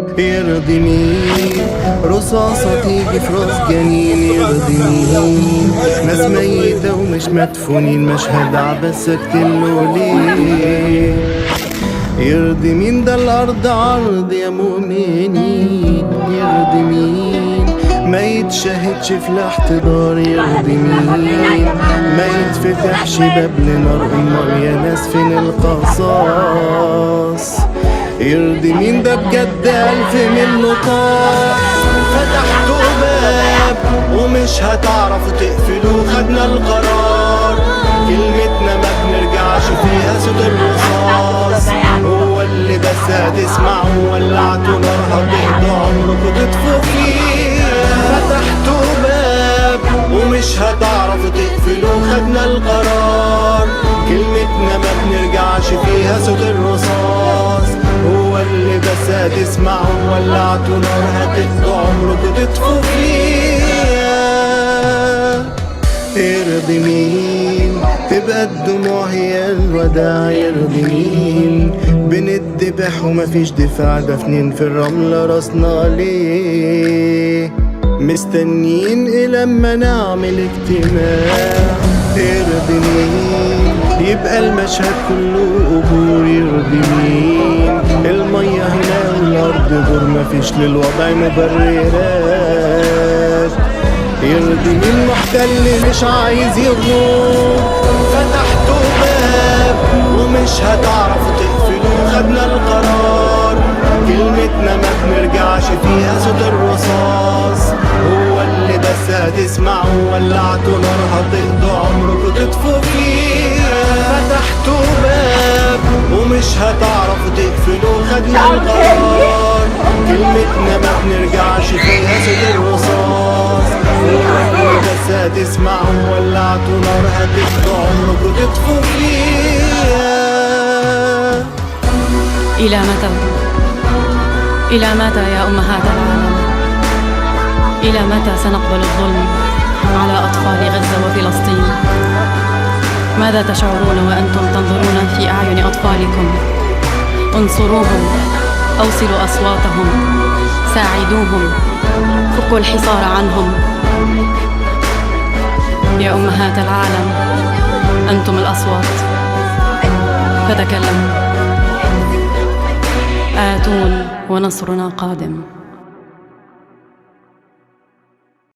يرضي مين؟ رصاصة تيجي في راس جنين. يرضي مين؟ ناس ميتة ومش مدفونين، مشهد عبس سكتله ليه؟ يرضي مين؟ ده الأرض عرض يا مؤمنين. يرضي مين؟ ما يتشهدش في الاحتضار. يرضي مين؟ ما يتفتحش باب لنار. أمال يا ناس فين القصاص؟ يرضي مين؟ ده بجد ألف منه طاق. فتحتوا باب ومش هتعرفوا تقفلوه، خدنا القرار كلمتنا ما بنرجعش فيها صوت الرصاص. هو اللي بس هتسمعه ولعتوا نار هتقضوا عمركوا تطفوا فيها. فتحتوا باب ومش هتعرفوا تقفلوه، خدنا القرار كلمتنا ما بنرجعش فيها صوت الرصاص. هو اللي بس هتسمعه ولعتوا نار هتقضوا عمركوا تطفوا فيها. يرضي مين؟ تبقى الدموع هي الوداع. يرضي مين؟ بنتذبح ومفيش دفاع، دفنين في الرملة راسنا ليه؟ مستنيين إلى ما نعمل اجتماع. يرضي مين؟ يبقى المشهد كله قبور. يرضي مين؟ المية هنا والأرض دور، مفيش للوضع مبررات. يرضي مين؟ محتل مش عايز يغور. فتحتوا باب ومش هتعرفوا تقفلوه، خدنا القرار كلمتنا ما بنرجعش فيها صوت الرصاص. هو اللي بس هتسمعه ولعتوا نار هتقضوا عمركوا تطفوا فيها. فتحتوا باب ومش هتعرفوا تقفلوه، خدنا القرار كلمتنا ما بنرجعش فيها صوت الرصاص. بس هتسمعوا ولعتوا نار هتقضوا عمركوا تطفوا فيها. إلى متى؟ إلى متى يا أمهات العالم؟ إلى متى سنقبل الظلم على أطفال غزة وفلسطين؟ ماذا تشعرون وأنتم تنظرون في أعين أطفالكم؟ انصروهم، أوصلوا أصواتهم، ساعدوهم، فكوا الحصار عنهم. يا أمهات العالم، أنتم الأصوات، فتكلموا. آتون ونصرنا قادم.